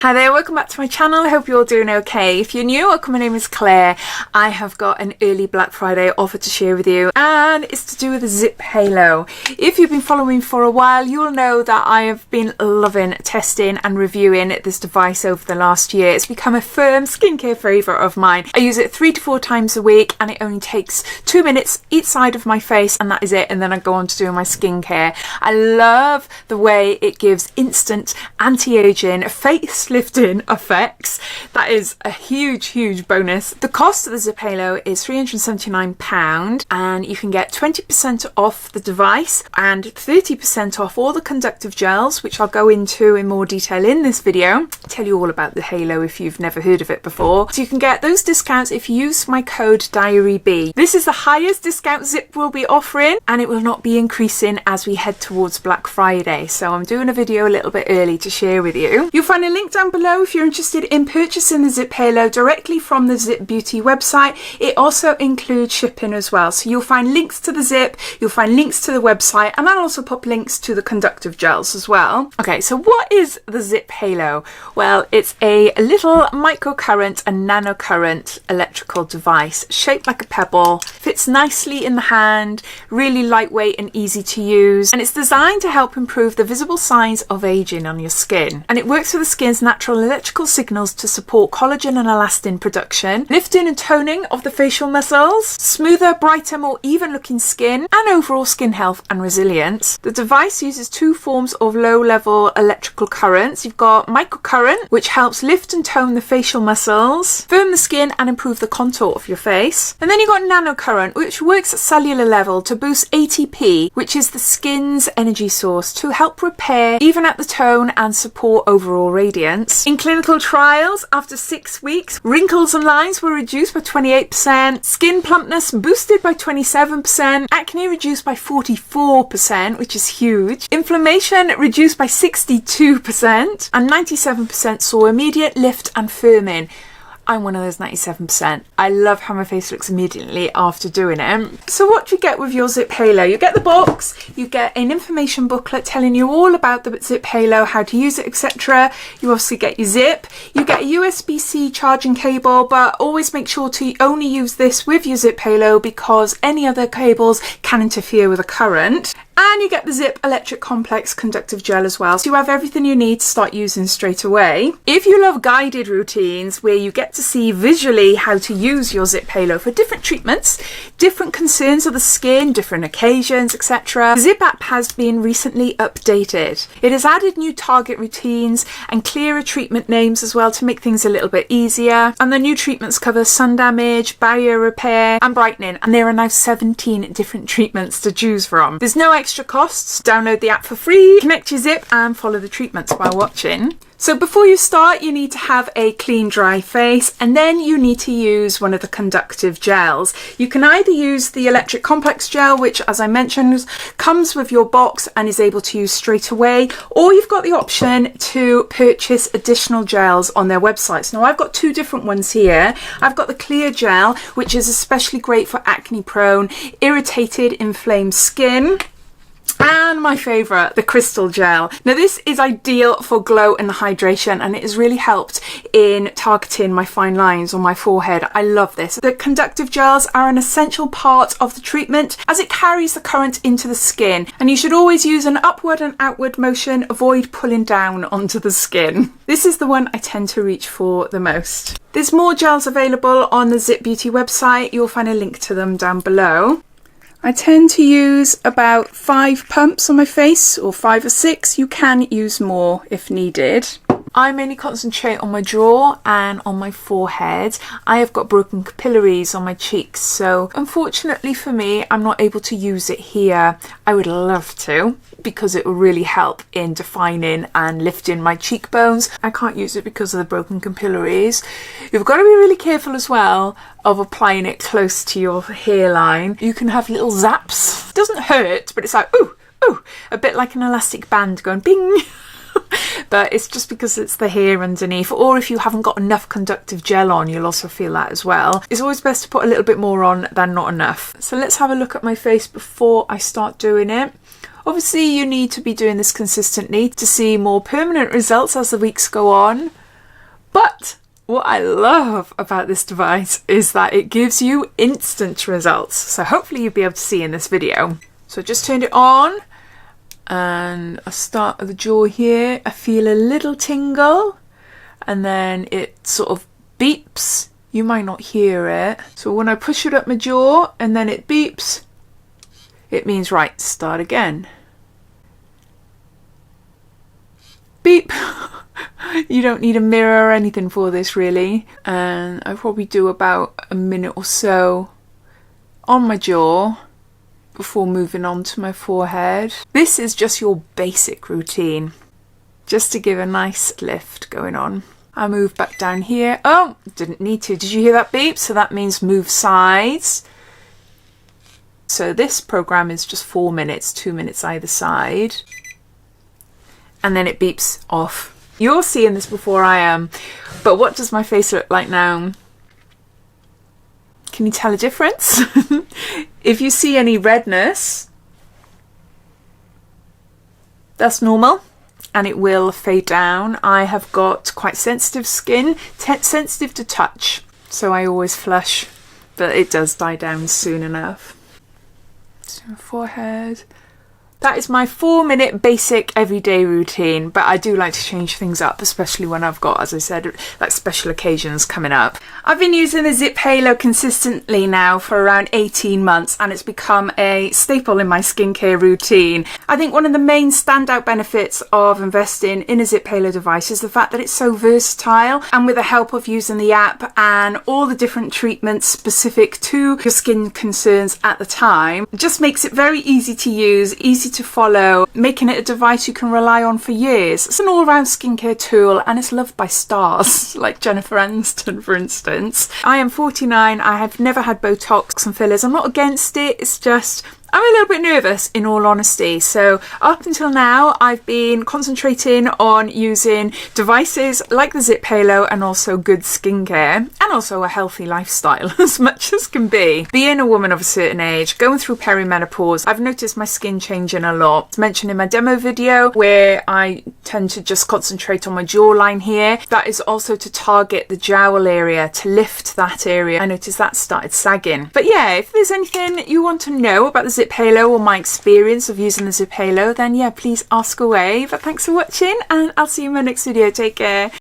Hi there, welcome back to my channel. I hope you're all doing okay. If you're new, welcome, my name is Claire. I have got an early Black Friday offer to share with you, and it's to do with the ZIIP Halo. If you've been following me for a while, you'll know that I have been loving testing and reviewing this device over the last year. It's become a firm skincare favourite of mine. I use it 3 to 4 times a week, and it only takes 2 minutes each side of my face, and that is it. And then I go on to doing my skincare. I love the way it gives instant anti-aging face lifting effects. That is a huge bonus. The cost of the ZIIP Halo is £379, and you can get 20% off the device and 30% off all the conductive gels, which I'll go into in more detail in this video. I'll tell you all about the Halo if you've never heard of it before. So you can get those discounts if you use my code DIARYB. This is the highest discount ZIIP will be offering, and it will not be increasing as we head towards Black Friday. So I'm doing a video a little bit early to share with you. You'll find a link down below if you're interested in purchasing the ZIIP Halo directly from the ZIIP Beauty website. It also includes shipping as well, so you'll find links to the ZIIP, you'll find links to the website, and I'll also pop links to the conductive gels as well. Okay, so what is the ZIIP Halo? Well, it's a little microcurrent and nanocurrent electrical device shaped like a pebble, fits nicely in the hand, really lightweight and easy to use, and it's designed to help improve the visible signs of aging on your skin. And it works with the skin's natural electrical signals to support collagen and elastin production, lifting and toning of the facial muscles, smoother, brighter, more even looking skin, and overall skin health and resilience. The device uses 2 forms of low-level electrical currents. You've got microcurrent, which helps lift and tone the facial muscles, firm the skin and improve the contour of your face. And then you've got nanocurrent, which works at cellular level to boost ATP, which is the skin's energy source, to help repair, even out the tone, and support overall radiance. In clinical trials, after 6 weeks, wrinkles and lines were reduced by 28%, skin plumpness boosted by 27%, acne reduced by 44%, which is huge, inflammation reduced by 62%, and 97% saw immediate lift and firming. I'm one of those 97%. I love how my face looks immediately after doing it. So what do you get with your ZIIP Halo? You get the box, you get an information booklet telling you all about the ZIIP Halo, how to use it, etc. You obviously get your zip, you get a USB-C charging cable, but always make sure to only use this with your ZIIP Halo because any other cables can interfere with a current. And you get the ZIIP Electric Complex Conductive Gel as well, so you have everything you need to start using straight away. If you love guided routines where you get to see visually how to use your ZIIP Halo for different treatments, different concerns of the skin, different occasions, etc., the ZIIP App has been recently updated. It has added new target routines and clearer treatment names as well to make things a little bit easier. And the new treatments cover sun damage, barrier repair, and brightening, and there are now 17 different treatments to choose from. There's no extra costs. Download the app for free, connect your ZIIP, and follow the treatments while watching. So before you start, you need to have a clean, dry face, and then you need to use one of the conductive gels. You can either use the electric complex gel, which, as I mentioned, comes with your box and is able to use straight away, or you've got the option to purchase additional gels on their websites. Now, I've got 2 different ones here. I've got the clear gel, which is especially great for acne-prone, irritated, inflamed skin. And my favourite, the crystal gel. Now this is ideal for glow and hydration, and it has really helped in targeting my fine lines on my forehead. I love this. The conductive gels are an essential part of the treatment as it carries the current into the skin, and you should always use an upward and outward motion, avoid pulling down onto the skin. This is the one I tend to reach for the most. There's more gels available on the ZIIP Beauty website. You'll find a link to them down below. I tend to use about 5 pumps on my face, or 5 or 6. You can use more if needed. I mainly concentrate on my jaw and on my forehead. I have got broken capillaries on my cheeks, so unfortunately for me, I'm not able to use it here. I would love to, because it will really help in defining and lifting my cheekbones. I can't use it because of the broken capillaries. You've got to be really careful as well of applying it close to your hairline. You can have little zaps. It doesn't hurt, but it's like, ooh, ooh, a bit like an elastic band going bing. But it's just because it's the hair underneath, or if you haven't got enough conductive gel on, you'll also feel that as well. It's always best to put a little bit more on than not enough. So let's have a look at my face before I start doing it. Obviously you need to be doing this consistently to see more permanent results as the weeks go on. But what I love about this device is that it gives you instant results. So hopefully you'll be able to see in this video. So I just turned it on and I start at the jaw here. I feel a little tingle and then it sort of beeps. You might not hear it. So when I push it up my jaw and then it beeps, it means right, start again. Beep. You don't need a mirror or anything for this really. And I probably do about a minute or so on my jaw before moving on to my forehead. This is just your basic routine, just to give a nice lift going on. I move back down here. Oh, didn't need to. Did you hear that beep? So that means move sides. So this program is just 4 minutes, 2 minutes either side. And then it beeps off. You're seeing this before I am, but what does my face look like now? Can you tell a difference? If you see any redness, that's normal and it will fade down. I have got quite sensitive skin, sensitive to touch, so I always flush, but it does die down soon enough. So forehead. That is my 4-minute basic everyday routine, but I do like to change things up, especially when I've got, as I said, like special occasions coming up. I've been using the ZIIP Halo consistently now for around 18 months and it's become a staple in my skincare routine. I think one of the main standout benefits of investing in a ZIIP Halo device is the fact that it's so versatile, and with the help of using the app and all the different treatments specific to your skin concerns at the time, it just makes it very easy to use, easy to follow, making it a device you can rely on for years. It's an all-round skincare tool and it's loved by stars like Jennifer Aniston, for instance. I am 49. I have never had Botox and fillers. I'm not against it. It's just I'm a little bit nervous, in all honesty. So up until now, I've been concentrating on using devices like the ZIIP Halo and also good skincare and also a healthy lifestyle as much as can be. Being a woman of a certain age, going through perimenopause, I've noticed my skin changing a lot. It's mentioned in my demo video where I tend to just concentrate on my jawline here. That is also to target the jowl area, to lift that area. I noticed that started sagging. But yeah, if there's anything you want to know about the ZIIP Halo or my experience of using the ZIIP Halo, then yeah, please ask away. But thanks for watching and I'll see you in my next video. Take care.